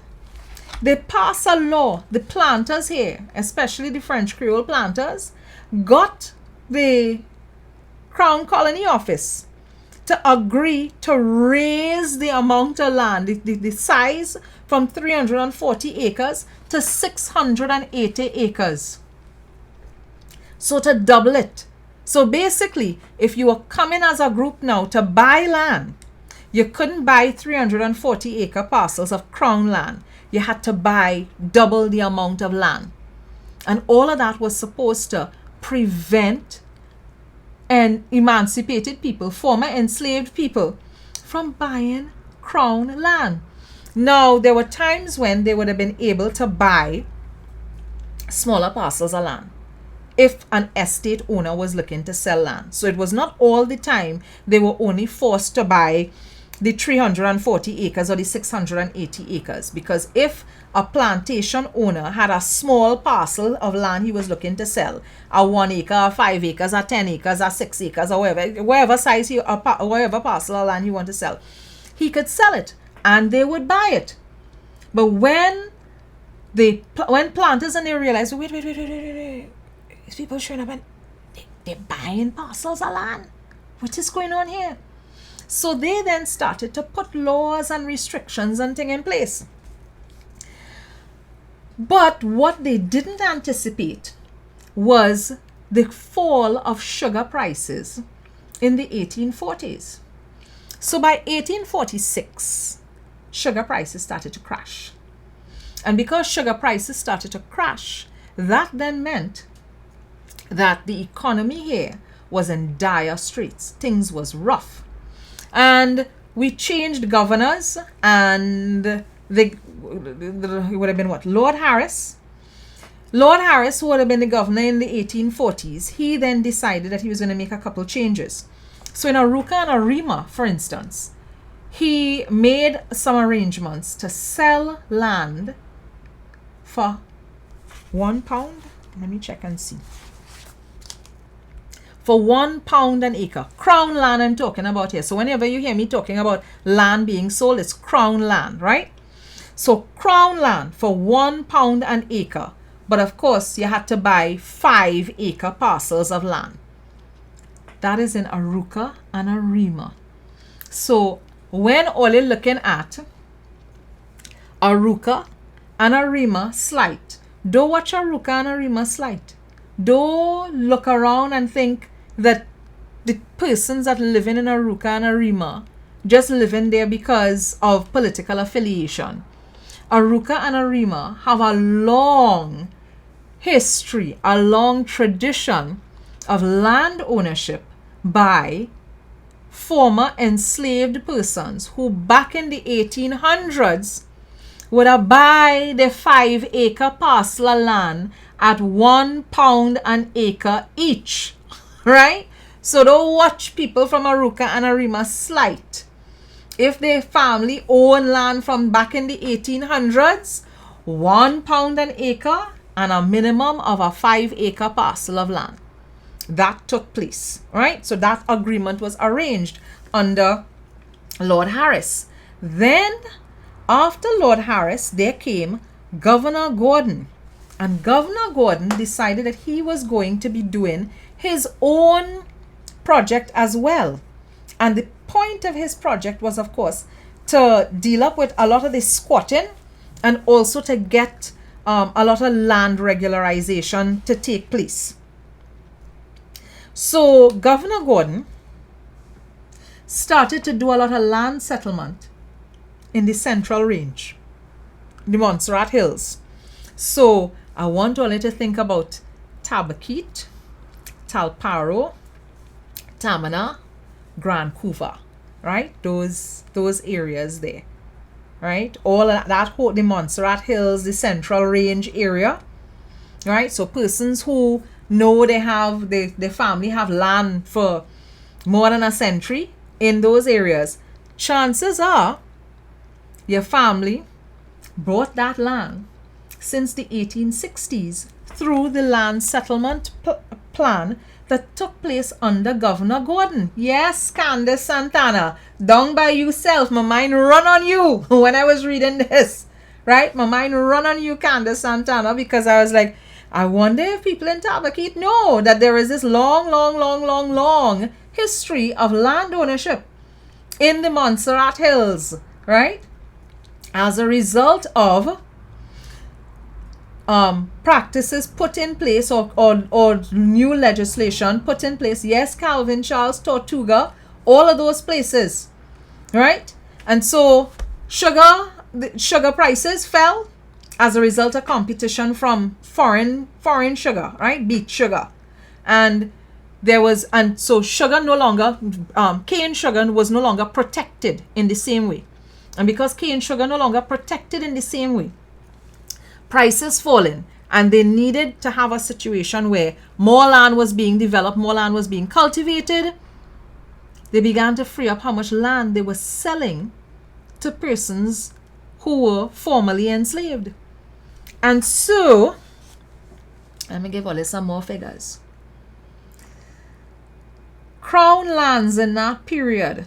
They passed a law. The planters here, especially the French Creole planters, got the Crown Colony Office to agree to raise the amount of land, the size, from 340 acres to 680 acres. So to double it. So basically, if you were coming as a group now to buy land, you couldn't buy 340 acre parcels of crown land. You had to buy double the amount of land. And all of that was supposed to prevent emancipated people, former enslaved people, from buying crown land. Now, there were times when they would have been able to buy smaller parcels of land if an estate owner was looking to sell land. So it was not all the time they were only forced to buy the 340 acres or the 680 acres. Because if a plantation owner had a small parcel of land he was looking to sell, a 1 acre, or 5 acres, or 10 acres, or 6 acres, or whatever size whatever parcel of land he wanted to sell, he could sell it and they would buy it. But when planters and they realized, wait, these people showing up and they're buying parcels of land. What is going on here? So they then started to put laws and restrictions and things in place. But what they didn't anticipate was the fall of sugar prices in the 1840s. So by 1846, sugar prices started to crash. And because sugar prices started to crash, that then meant that the economy here was in dire straits. Things was rough. And we changed governors, and it would have been what? Lord Harris Lord Harris, who would have been the governor in the 1840s, he then decided that he was going to make a couple changes. So in Aruka and Arima, for instance, he made some arrangements to sell land for £1. Let me check and see. For £1 an acre. Crown land I'm talking about here. So whenever you hear me talking about land being sold, it's crown land, right? So crown land for £1 an acre. But of course, you had to buy 5-acre parcels of land. That is in Aruka and Arima. So when all you're looking at Aruka and Arima slight, don't watch Aruka and Arima slight. Don't look around and think that the persons that living in Aruka and Arima just living there because of political affiliation. Aruka and Arima have a long history, a long tradition of land ownership by former enslaved persons who back in the 1800s would have buy the 5-acre parcel of land at £1 an acre each, right? So don't watch people from Aruka and Arima slight. If their family owned land from back in the 1800s, £1 an acre and a minimum of a 5-acre parcel of land. That took place, right? So that agreement was arranged under Lord Harris. Then, after Lord Harris, there came Governor Gordon. And Governor Gordon decided that he was going to be doing his own project as well. And the point of his project was, of course, to deal up with a lot of the squatting and also to get a lot of land regularization to take place. So Governor Gordon started to do a lot of land settlement in the Central Range, the Montserrat Hills. So I want all you to think about Tabaquite, Talparo, Tamana, Grand Couva, right? Those areas there, right? All of that whole, the Montserrat Hills, the Central Range area, right? So persons who know they have, the family have land for more than a century in those areas, chances are your family bought that land since the 1860s through the land settlement plan that took place under Governor Gordon. Yes, Candace Santana, down by yourself, my mind run on you when I was reading this, right? My mind run on you, Candace Santana, because I was like, I wonder if people in Tabaquite know that there is this long history of land ownership in the Montserrat Hills, right? As a result of practices put in place or new legislation put in place. Yes, Calvin, Charles, Tortuga, all of those places, right? And so the sugar prices fell as a result of competition from foreign sugar, right? Beet sugar. And so sugar no longer, cane sugar was no longer protected in the same way. And because cane sugar no longer protected in the same way, prices falling, and they needed to have a situation where more land was being developed, more land was being cultivated. They began to free up how much land they were selling to persons who were formerly enslaved. And so, let me give all this some more figures. Crown lands in that period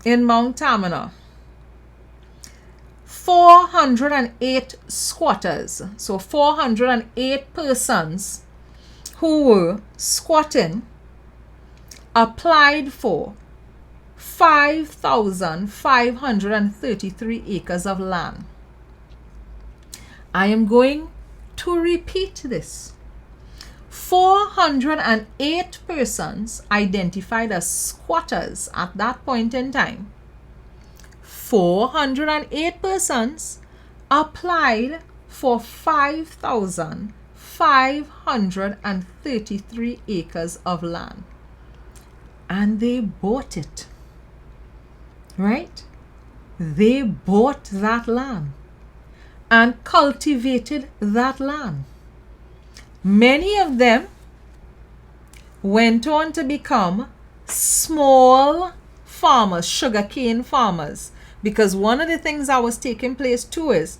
in Mount Tamana, 408 squatters, so 408 persons who were squatting, applied for 5,533 acres of land. I am going to repeat this. 408 persons identified as squatters at that point in time. 408 persons applied for 5,533 acres of land. And they bought it. Right? They bought that land and cultivated that land. Many of them went on to become small farmers, sugarcane farmers, because one of the things that was taking place too is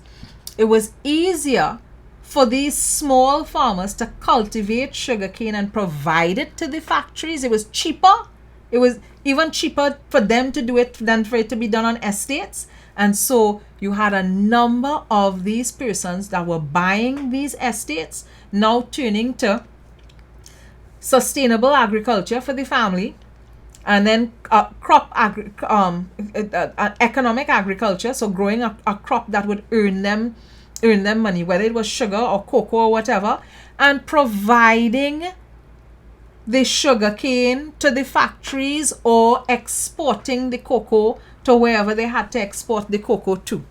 it was easier for these small farmers to cultivate sugarcane and provide it to the factories. It was cheaper. It was even cheaper for them to do it than for it to be done on estates. And so you had a number of these persons that were buying these estates now turning to sustainable agriculture for the family, and then economic agriculture, so growing a crop that would earn them money, whether it was sugar or cocoa or whatever, and providing the sugar cane to the factories or exporting the cocoa to wherever they had to export the cocoa to.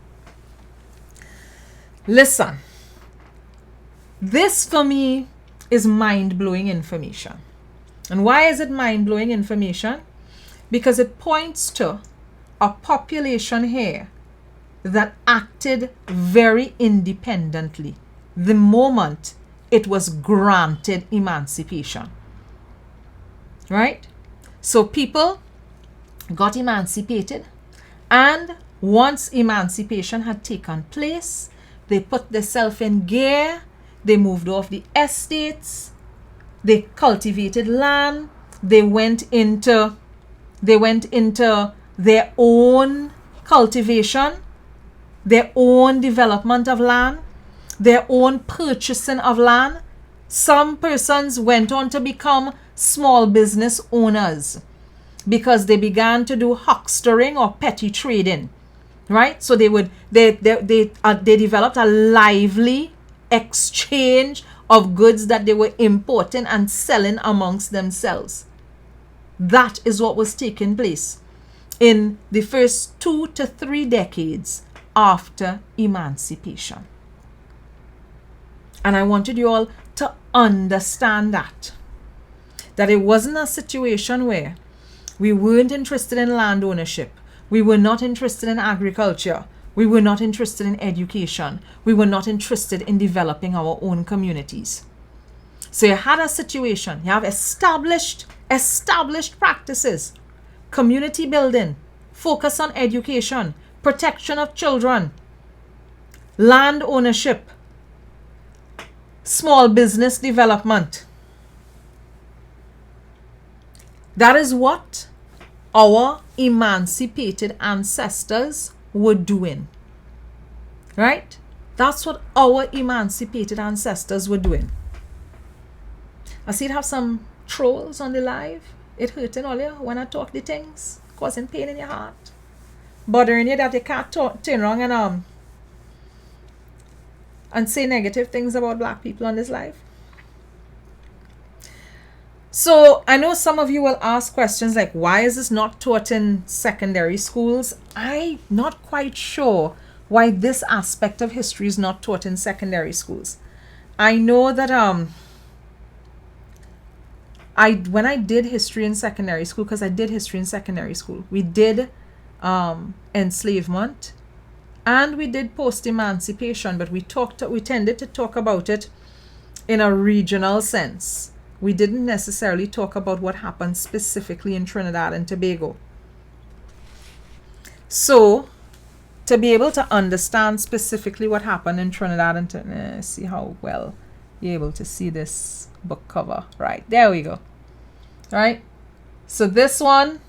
Listen, this for me is mind-blowing information. And why is it mind-blowing information? Because it points to a population here that acted very independently the moment it was granted emancipation. Right? So people got emancipated, and once emancipation had taken place, they put themselves in gear, they moved off the estates, they cultivated land, they went into their own cultivation, their own development of land, their own purchasing of land. Some persons went on to become small business owners because they began to do huckstering or petty trading, right? So they developed a lively exchange of goods that they were importing and selling amongst themselves. That is what was taking place in the first 2 to 3 decades after emancipation. And I wanted you all to understand that it wasn't a situation where we weren't interested in land ownership, we were not interested in agriculture, we were not interested in education, we were not interested in developing our own communities. So you had a situation, you have established practices, community building, focus on education, protection of children, land ownership, small business development. That is what our emancipated ancestors were doing. Right? That's what our emancipated ancestors were doing. I see it have some trolls on the live. It hurting all you when I talk the things, causing pain in your heart, bothering you that you can't turn around and say negative things about black people on this live. So I know some of you will ask questions like, why is this not taught in secondary schools? I'm not quite sure why this aspect of history is not taught in secondary schools. I know that when I did history in secondary school, because I did history in secondary school, we did enslavement and we did post-emancipation, but we tended to talk about it in a regional sense. We didn't necessarily talk about what happened specifically in Trinidad and Tobago. So, to be able to understand specifically what happened in Trinidad and Tobago, see how well you're able to see this book cover. Right, there we go. Right, so this one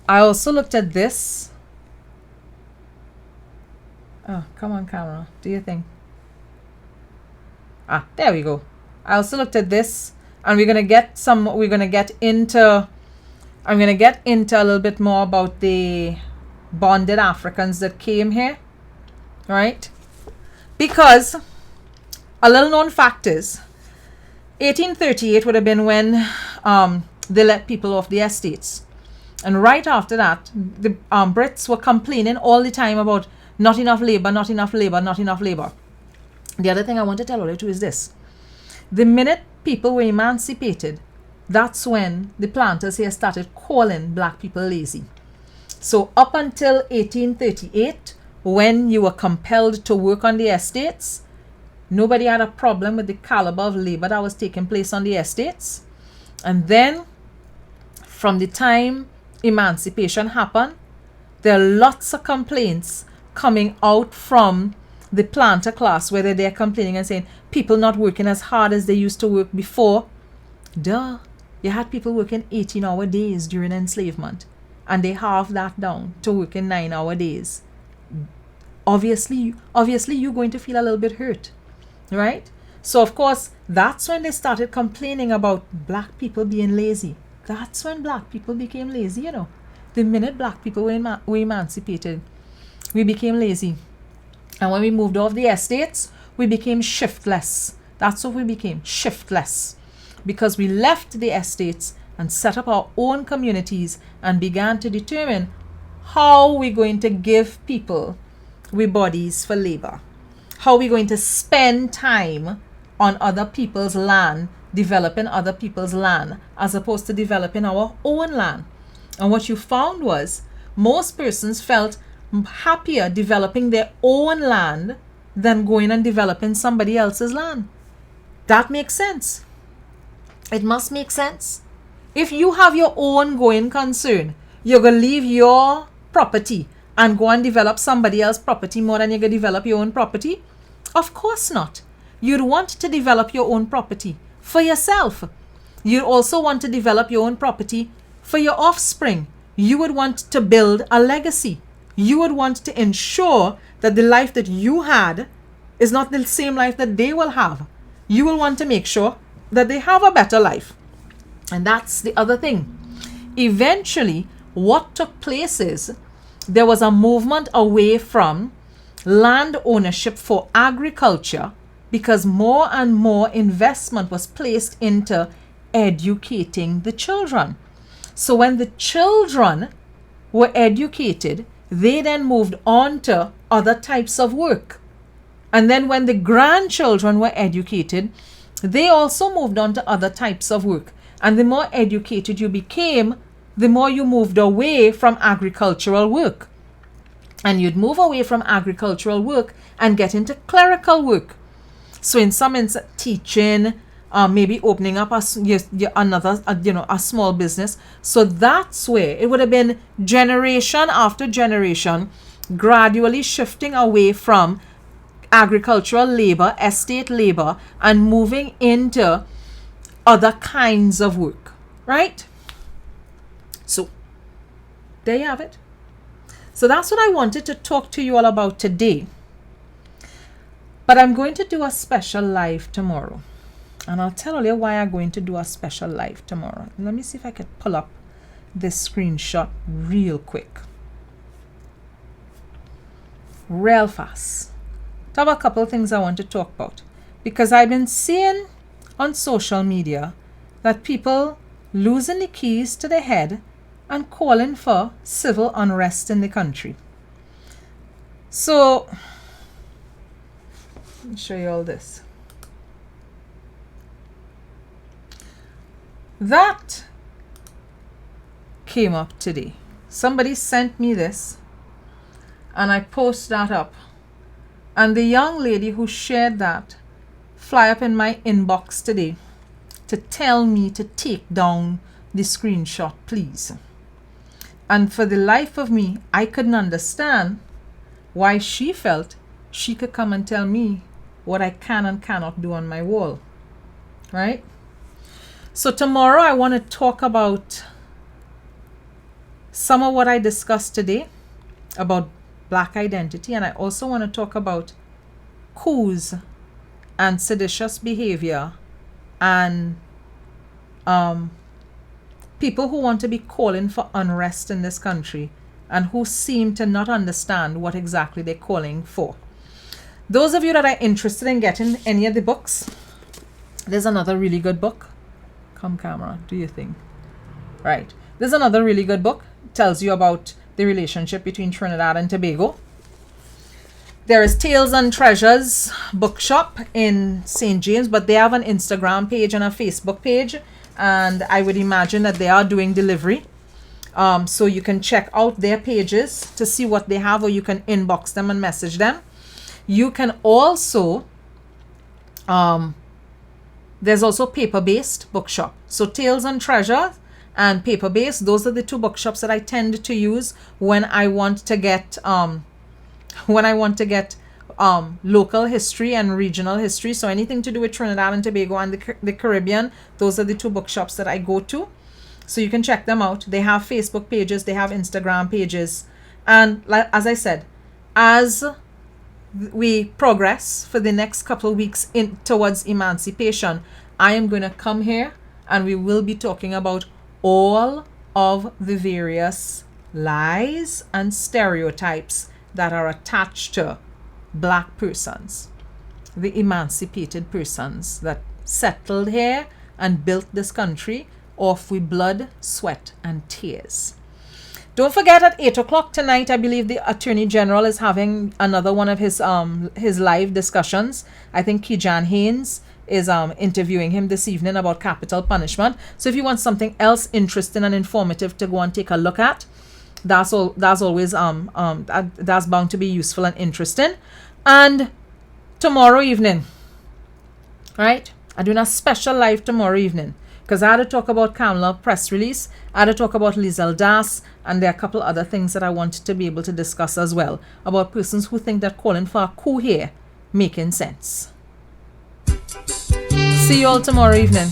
I also looked at this. Oh, come on, camera. Do your thing. Ah, there we go. I also looked at this, and I'm going to get into a little bit more about the bonded Africans that came here, right? Because a little known fact is 1838 would have been when they let people off the estates. And right after that, the Brits were complaining all the time about not enough labor, not enough labor, not enough labor. The other thing I want to tell you is this. The minute people were emancipated, that's when the planters here started calling black people lazy. So up until 1838, when you were compelled to work on the estates, nobody had a problem with the caliber of labor that was taking place on the estates. And then from the time emancipation happened, there are lots of complaints coming out from the planter class, where they're complaining and saying people not working as hard as they used to work before. Duh. You had people working 18-hour days during enslavement, and they halved that down to working 9-hour days. Obviously you're going to feel a little bit hurt, right? So of course, that's when they started complaining about black people being lazy. That's when black people became lazy, you know. The minute black people were emancipated, we became lazy. And when we moved off the estates, we became shiftless. That's what we became, shiftless. Because we left the estates and set up our own communities and began to determine how we're going to give people with bodies for labor. How we're going to spend time on other people's land, developing other people's land, as opposed to developing our own land. And what you found was most persons felt happier developing their own land than going and developing somebody else's land. That makes sense. It must make sense. If you have your own going concern, you're going to leave your property and go and develop somebody else's property more than you're going to develop your own property? Of course not. You'd want to develop your own property for yourself. You'd also want to develop your own property for your offspring. You would want to build a legacy. You would want to ensure that the life that you had is not the same life that they will have. You will want to make sure that they have a better life. And that's the other thing. Eventually, what took place is there was a movement away from land ownership for agriculture, because more and more investment was placed into educating the children. So when the children were educated, they then moved on to other types of work. And then when the grandchildren were educated, they also moved on to other types of work. And the more educated you became, the more you moved away from agricultural work. And you'd move away from agricultural work and get into clerical work. So in some instance, teaching, maybe opening up a small business. So that's where it would have been generation after generation, gradually shifting away from agricultural labor, estate labor, and moving into other kinds of work, right? So there you have it. So that's what I wanted to talk to you all about today. But I'm going to do a special live tomorrow. And I'll tell you why I'm going to do a special live tomorrow. Let me see if I can pull up this screenshot real quick. Real fast. I have a couple of things I want to talk about. Because I've been seeing on social media that people losing the keys to their head and calling for civil unrest in the country. So, let me show you all this. That came up today. Somebody sent me this and I post that up. And the young lady who shared that fly up in my inbox today to tell me to take down the screenshot, please. And for the life of me, I couldn't understand why she felt she could come and tell me what I can and cannot do on my wall, right? So tomorrow I want to talk about some of what I discussed today about Black identity, and I also want to talk about coups and seditious behavior and people who want to be calling for unrest in this country and who seem to not understand what exactly they're calling for. Those of you that are interested in getting any of the books, there's another really good book. Come camera, do you think? Right. There's another really good book. It tells you about the relationship between Trinidad and Tobago. There is Tales and Treasures bookshop in St. James, but they have an Instagram page and a Facebook page, and I would imagine that they are doing delivery. So you can check out their pages to see what they have, or you can inbox them and message them. You can also, there's also paper-based bookshop. So Tales and Treasure and paper-based, those are the two bookshops that I tend to use when I want to get local history and regional history. So anything to do with Trinidad and Tobago and the Caribbean, those are the two bookshops that I go to. So you can check them out. They have Facebook pages, they have Instagram pages. And like, as I said, as we progress for the next couple of weeks in towards emancipation, I am going to come here and we will be talking about all of the various lies and stereotypes that are attached to black persons, the emancipated persons that settled here and built this country off with blood, sweat, and tears. Don't forget, at 8 o'clock tonight, I believe the Attorney General is having another one of his live discussions. I think Kijan Haynes is interviewing him this evening about capital punishment. So if you want something else interesting and informative to go and take a look at, that's always that's bound to be useful and interesting. And tomorrow evening, right? I'm doing a special live tomorrow evening, because I had to talk about Kamla press release, I had to talk about Lizelle Das, and there are a couple other things that I wanted to be able to discuss as well, about persons who think that calling for a coup here making sense. See you all tomorrow evening.